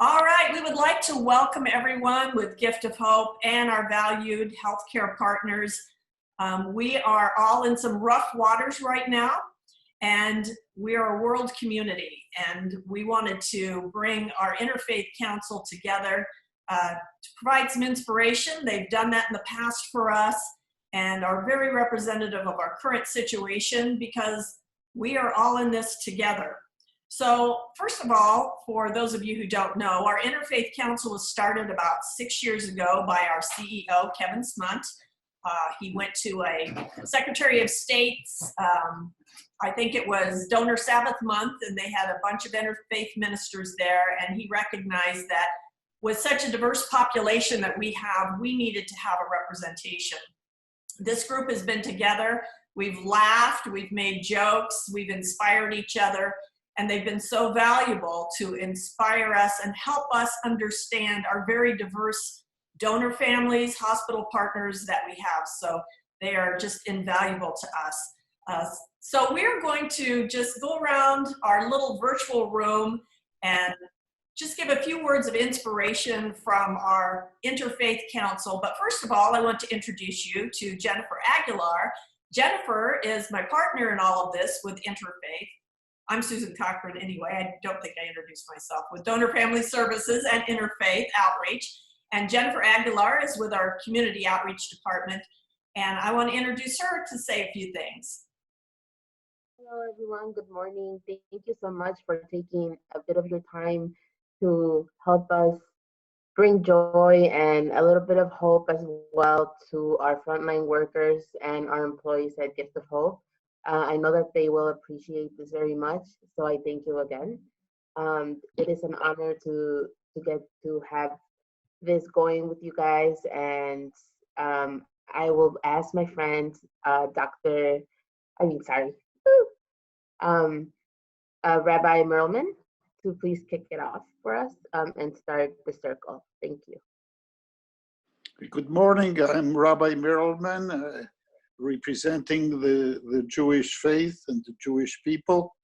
All right, we would like to welcome everyone with Gift of Hope and our valued healthcare partners. We are all in some rough waters right now, and we are a world community, and we wanted to bring our Interfaith Council together to provide some inspiration. They've done that in the past for us and are very representative of our current situation because we are all in this together. So first of all, for those of you who don't know, our Interfaith Council was started about 6 years ago by our CEO, Kevin Smunt. He went to a Secretary of State's, I think it was Donor Sabbath month, and they had a bunch of interfaith ministers there, and he recognized that with such a diverse population that we have, we needed to have a representation. This group has been together. We've laughed, we've made jokes, we've inspired each other, and they've been so valuable to inspire us and help us understand our very diverse donor families, hospital partners that we have. So they are just invaluable to us. So we're going to just go around our little virtual room and just give a few words of inspiration from our Interfaith Council. But first of all, I want to introduce you to Jennifer Aguilar. Jennifer is my partner in all of this with Interfaith. I'm Susan Cochran anyway. I don't think I introduced myself, with Donor Family Services and Interfaith Outreach. And Jennifer Aguilar is with our Community Outreach Department. And I want to introduce her to say a few things. Hello, everyone. Good morning. Thank you so much for taking a bit of your time to help us bring joy and a little bit of hope as well to our frontline workers and our employees at Gift of Hope. I know that they will appreciate this very much, so I thank you again. It is an honor to get to have this going with you guys, and I will ask my friend, Rabbi Mirelman, to please kick it off for us and start the circle. Thank you. Good morning. I'm Rabbi Mirelman, representing the Jewish faith and the Jewish people.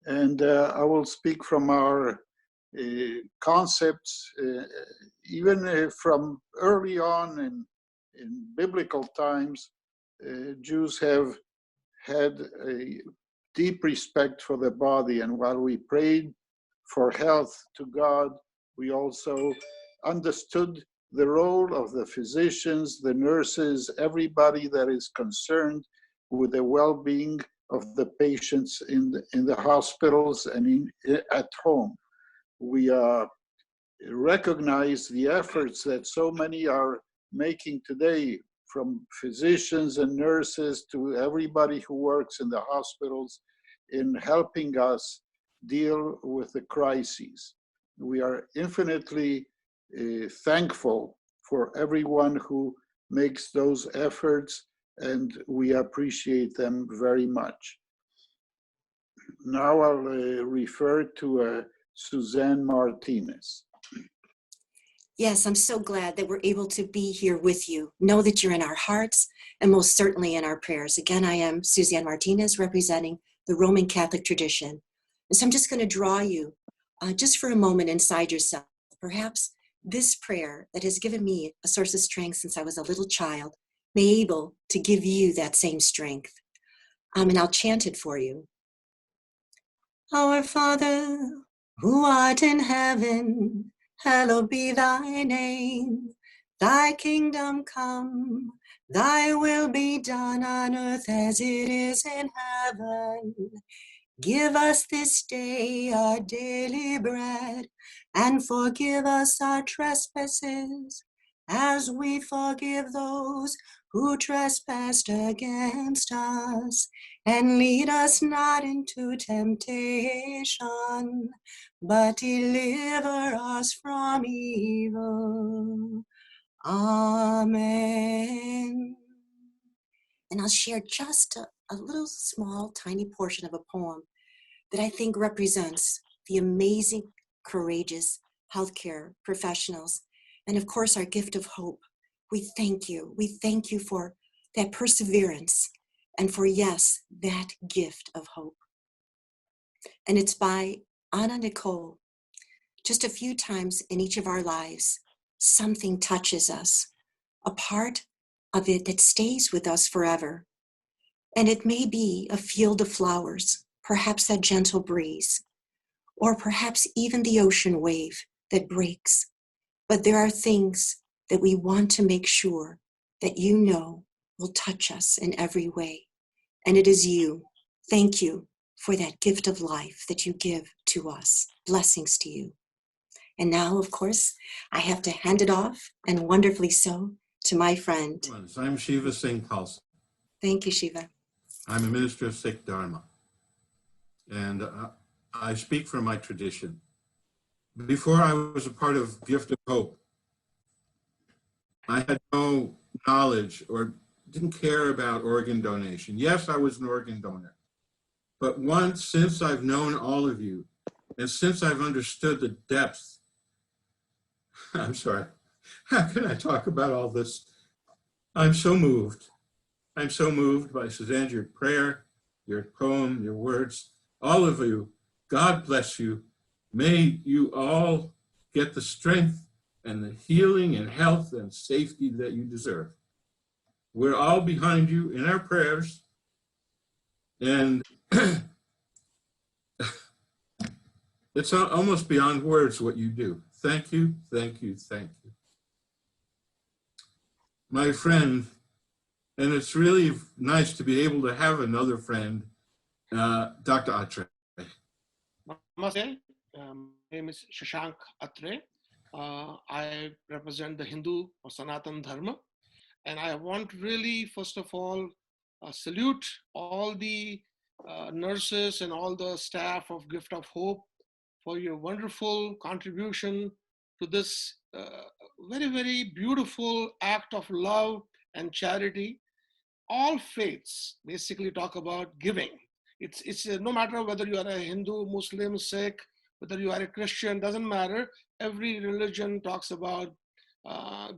And I will speak from our concepts, even from early on in biblical times. Jews have had a deep respect for the body, and while we prayed for health to God, we also understood the role of the physicians, the nurses, everybody that is concerned with the well-being of the patients in the hospitals and at home. We recognize the efforts that so many are making today, from physicians and nurses to everybody who works in the hospitals, in helping us deal with the crises. We are infinitely thankful for everyone who makes those efforts, and we appreciate them very much. Now I'll refer to Suzanne Martinez. Yes, I'm so glad that we're able to be here with you. Know that you're in our hearts and most certainly in our prayers. Again, I am Suzanne Martinez, representing the Roman Catholic tradition. And so I'm just going to draw you just for a moment inside yourself. Perhaps this prayer that has given me a source of strength since I was a little child may be able to give you that same strength. And I'll chant it for you. Our Father, who art in heaven, hallowed be thy name. Thy kingdom come, thy will be done on earth as it is in heaven. Give us this day our daily bread, and forgive us our trespasses, as we forgive those who trespass against us. And lead us not into temptation, but deliver us from evil. Amen. And I'll share just a little small, tiny portion of a poem that I think represents the amazing, courageous healthcare professionals. And of course, our gift of hope. We thank you. We thank you for that perseverance and for, yes, that gift of hope. And it's by Anna Nicole. just a few times in each of our lives, something touches us, a part of it that stays with us forever. And it may be a field of flowers, perhaps that gentle breeze, or perhaps even the ocean wave that breaks. But there are things that we want to make sure that you know will touch us in every way. And it is you. Thank you for that gift of life that you give to us. Blessings to you. And now, of course, I have to hand it off, and wonderfully so, to my friend. I'm Shiva Singh Khalsa. Thank you, Shiva. I'm a minister of Sikh Dharma, and I speak from my tradition. Before I was a part of Gift of Hope, I had no knowledge or didn't care about organ donation. Yes, I was an organ donor, but once, since I've known all of you, and since I've understood the depth, I'm sorry, how can I talk about all this? I'm so moved. I'm so moved by Suzanne, your prayer, your poem, your words, all of you. God bless you. May you all get the strength and the healing and health and safety that you deserve. We're all behind you in our prayers. And it's almost beyond words what you do. Thank you, thank you, thank you. My friend, and it's really nice to be able to have another friend, Dr. Atre. Namaste. My name is Shashank Atre. I represent the Hindu or Sanatan Dharma. And I want really, first of all, salute all the nurses and all the staff of Gift of Hope for your wonderful contribution to this very, very beautiful act of love and charity. All faiths basically talk about giving. It's no matter whether you are a Hindu, Muslim, Sikh, whether you are a Christian, doesn't matter. Every religion talks about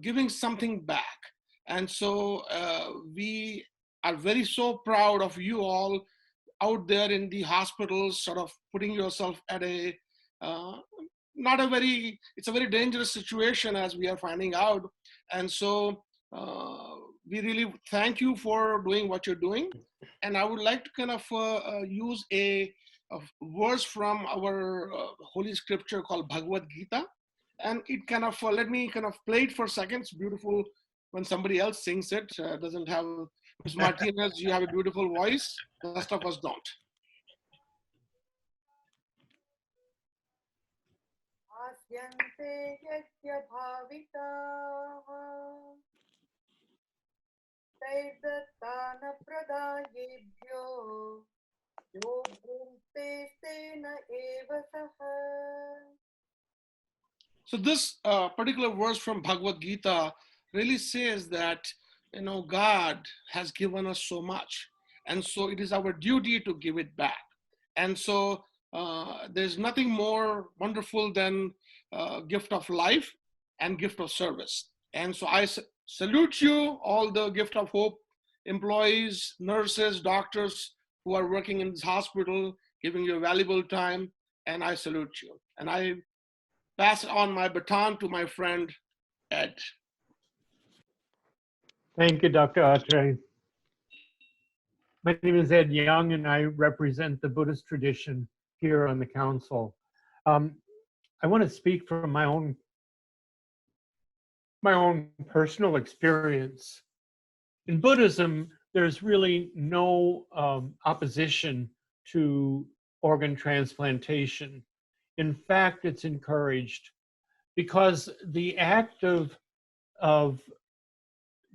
giving something back. And so we are very so proud of you all out there in the hospitals, sort of putting yourself at a, it's a very dangerous situation as we are finding out. And so we really thank you for doing what you're doing. And I would like to kind of use a verse from our holy scripture called Bhagavad Gita. And it kind of, let me kind of play it for a second. It's beautiful when somebody else sings it. Doesn't have, Ms. Martinez, you have a beautiful voice. The rest of us don't. So this particular verse from Bhagavad Gita really says that, you know, God has given us so much. And so it is our duty to give it back. And so there's nothing more wonderful than gift of life and gift of service. And so I salute you, all the Gift of Hope employees, nurses, doctors who are working in this hospital, giving you valuable time, and I salute you. And I pass on my baton to my friend, Ed. Thank you, Dr. Atre. My name is Ed Young, and I represent the Buddhist tradition here on the council. I want to speak from my own personal experience. In Buddhism, there's really no opposition to organ transplantation. In fact, it's encouraged because the act of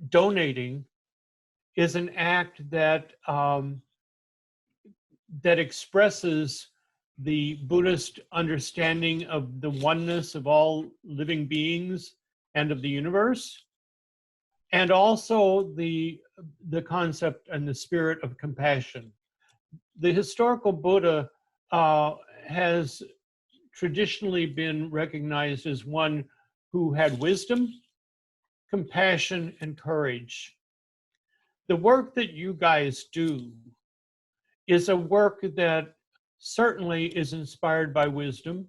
donating is an act that that expresses the Buddhist understanding of the oneness of all living beings and of the universe, and also the concept and the spirit of compassion. The historical Buddha has traditionally been recognized as one who had wisdom, compassion, and courage. The work that you guys do is a work that certainly is inspired by wisdom,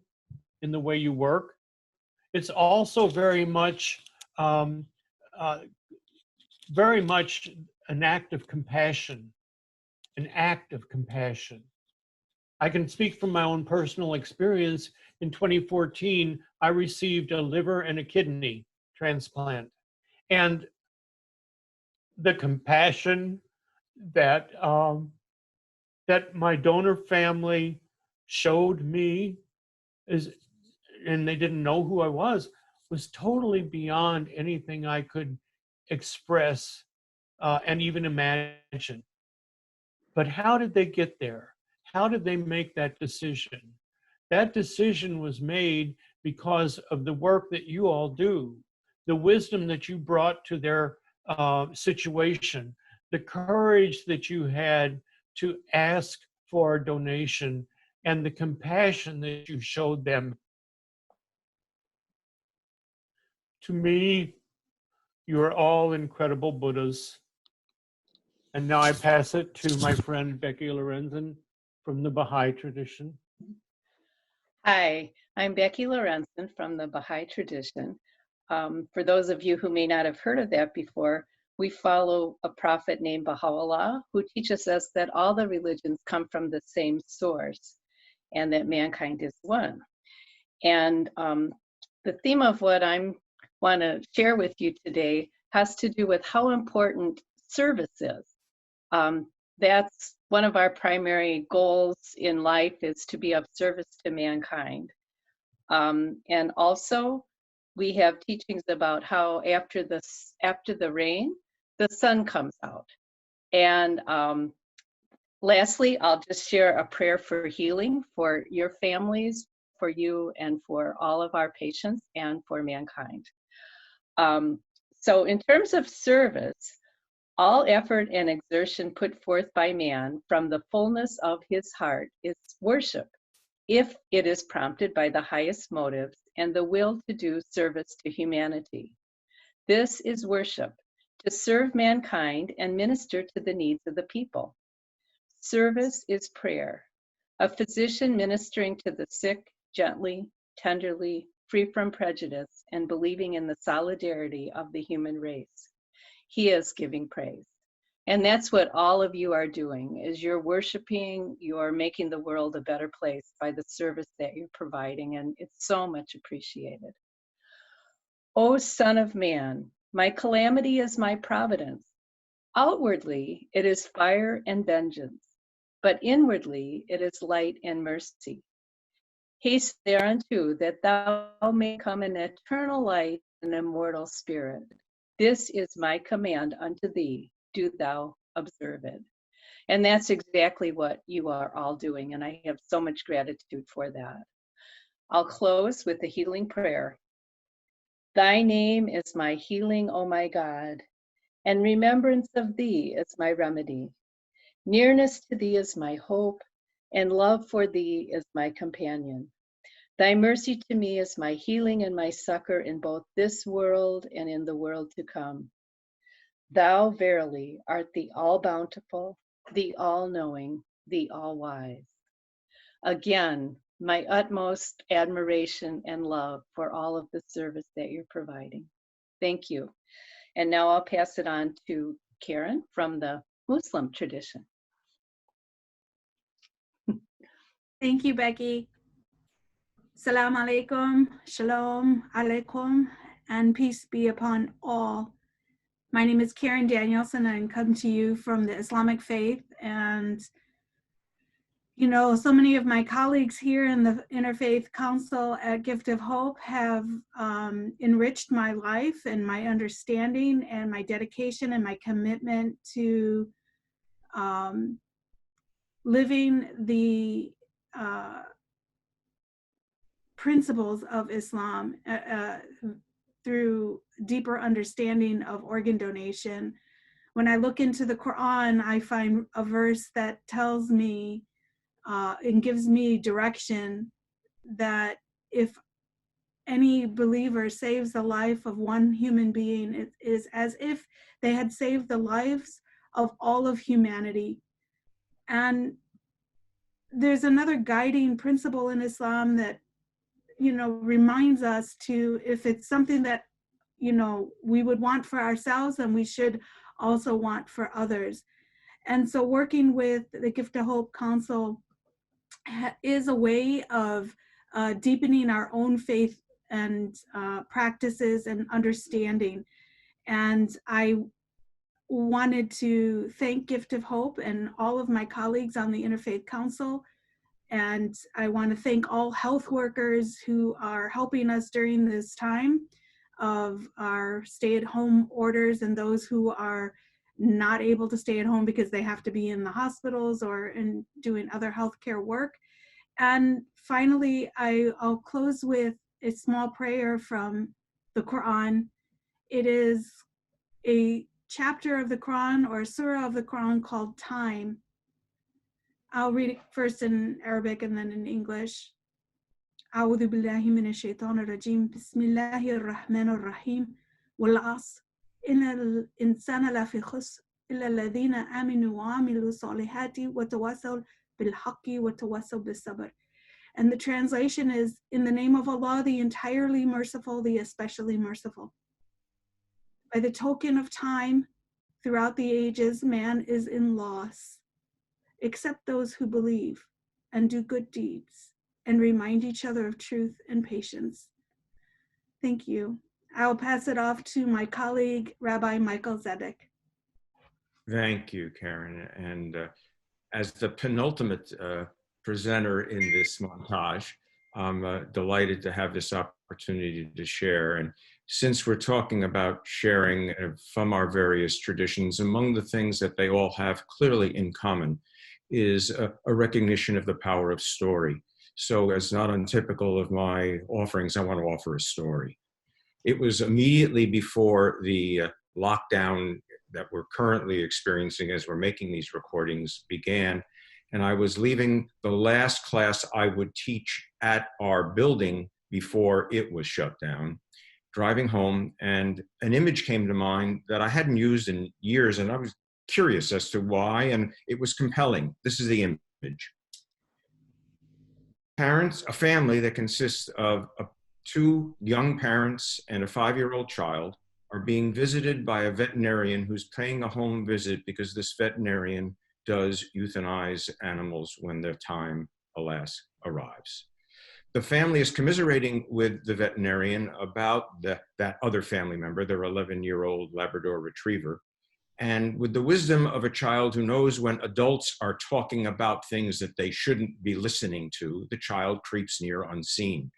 in the way you work. It's also very much an act of compassion, an act of compassion. I can speak from my own personal experience. In 2014, I received a liver and a kidney transplant. And the compassion that, that my donor family showed me and they didn't know who I was totally beyond anything I could express and even imagine. But how did they get there? How did they make that decision? That decision was made because of the work that you all do, the wisdom that you brought to their situation, the courage that you had to ask for a donation, and the compassion that you showed them. To me, you are all incredible Buddhas. And now I pass it to my friend Becky Lorentzen from the Bahai tradition. Hi, I'm Becky Lorentzen from the Bahai tradition. For those of you who may not have heard of that before, we follow a prophet named Baha'u'llah who teaches us that all the religions come from the same source and that mankind is one. And the theme of what I want to share with you today has to do with how important service is. That's one of our primary goals in life, is to be of service to mankind. And also, we have teachings about how after the rain, the sun comes out. And lastly, I'll just share a prayer for healing for your families, for you, and for all of our patients, and for mankind. So in terms of service, all effort and exertion put forth by man from the fullness of his heart is worship, if it is prompted by the highest motives and the will to do service to humanity. This is worship, to serve mankind and minister to the needs of the people. Service is prayer, a physician ministering to the sick gently, tenderly, free from prejudice, and believing in the solidarity of the human race. He is giving praise. And that's what all of you are doing, is you're worshiping, you're making the world a better place by the service that you're providing, and it's so much appreciated. O Son of Man, my calamity is my providence. Outwardly, it is fire and vengeance, but inwardly, it is light and mercy. Haste thereunto, that thou may come in eternal light and immortal spirit. This is my command unto thee, do thou observe it. And that's exactly what you are all doing, and I have so much gratitude for that. I'll close with the healing prayer. Thy name is my healing, O my God, and remembrance of thee is my remedy. Nearness to thee is my hope, and love for thee is my companion. Thy mercy to me is my healing and my succor in both this world and in the world to come. Thou verily art the all-bountiful, the all-knowing, the all-wise. Again, my utmost admiration and love for all of the service that you're providing. Thank you. And now I'll pass it on to Karen from the Muslim tradition. Thank you, Becky. Salam alaikum, shalom alaikum, and peace be upon all. My name is Karen Danielson, and I come to you from the Islamic faith. And, you know, so many of my colleagues here in the Interfaith Council at Gift of Hope have enriched my life and my understanding and my dedication and my commitment to living the principles of Islam through deeper understanding of organ donation. When I look into the Quran, I find a verse that tells me and gives me direction that if any believer saves the life of one human being, it is as if they had saved the lives of all of humanity. And there's another guiding principle in Islam that reminds us to, if it's something that, we would want for ourselves, then we should also want for others. And so working with the Gift of Hope Council is a way of deepening our own faith and practices and understanding. And I wanted to thank Gift of Hope and all of my colleagues on the Interfaith Council. And I want to thank all health workers who are helping us during this time of our stay-at-home orders, and those who are not able to stay at home because they have to be in the hospitals or in doing other healthcare work. And finally, I'll close with a small prayer from the Quran. It is a chapter of the Quran, or a surah of the Quran, called Time. I'll read it first in Arabic and then in English. أعوذ بالله من الشيطان الرجيم بسم الله الرحمن الرحيم والعصر إن الإنسان لفي خسر إلا الذين آمنوا وعملوا الصالحات وتواصوا بالحق وتواصوا بالصبر. And the translation is, in the name of Allah, the entirely merciful, the especially merciful. By the token of time, throughout the ages, man is in loss, except those who believe and do good deeds and remind each other of truth and patience. Thank you. I'll pass it off to my colleague, Rabbi Michael Zedeck. Thank you, Karen. And as the penultimate presenter in this montage, I'm delighted to have this opportunity to share. And since we're talking about sharing from our various traditions, among the things that they all have clearly in common is a recognition of the power of story. So, as not untypical of my offerings, I want to offer a story. It was immediately before the lockdown that we're currently experiencing as we're making these recordings began, and I was leaving the last class I would teach at our building before it was shut down, driving home, and an image came to mind that I hadn't used in years, and I was curious as to why, and it was compelling. This is the image. Parents, a family that consists of two young parents and a 5-year-old child, are being visited by a veterinarian who's paying a home visit because this veterinarian does euthanize animals when their time, alas, arrives. The family is commiserating with the veterinarian about that other family member, their 11-year-old Labrador Retriever. And with the wisdom of a child who knows when adults are talking about things that they shouldn't be listening to, the child creeps near unseen.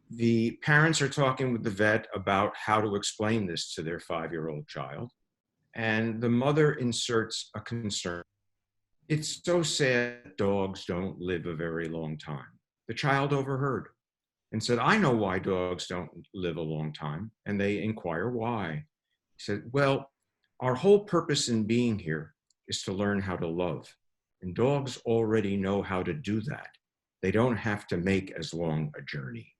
The parents are talking with the vet about how to explain this to their 5-year-old child. And the mother inserts a concern. It's so sad dogs don't live a very long time. The child overheard and said, I know why dogs don't live a long time. And they inquire why. He said, well, our whole purpose in being here is to learn how to love. And dogs already know how to do that. They don't have to make as long a journey.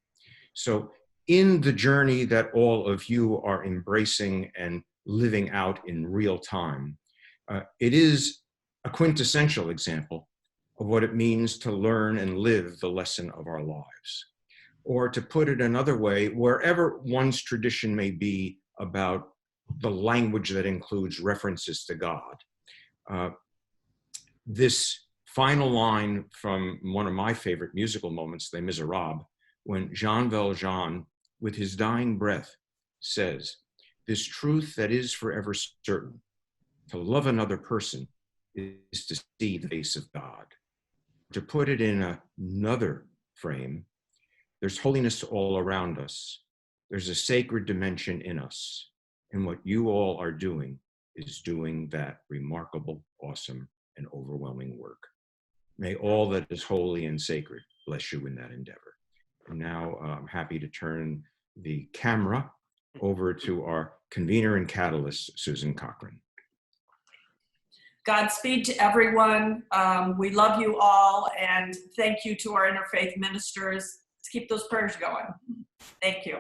So in the journey that all of you are embracing and living out in real time, it is a quintessential example of what it means to learn and live the lesson of our lives. Or to put it another way, wherever one's tradition may be about the language that includes references to God, this final line from one of my favorite musical moments, Les Miserables, when Jean Valjean, with his dying breath, says, this truth that is forever certain, to love another person is to see the face of God. To put it in another frame, there's holiness all around us. There's a sacred dimension in us. And what you all are doing is doing that remarkable, awesome, and overwhelming work. May all that is holy and sacred bless you in that endeavor. And now I'm happy to turn the camera over to our convener and catalyst, Susan Cochran. Godspeed to everyone. We love you all, and thank you to our interfaith ministers. Let's keep those prayers going. Thank you.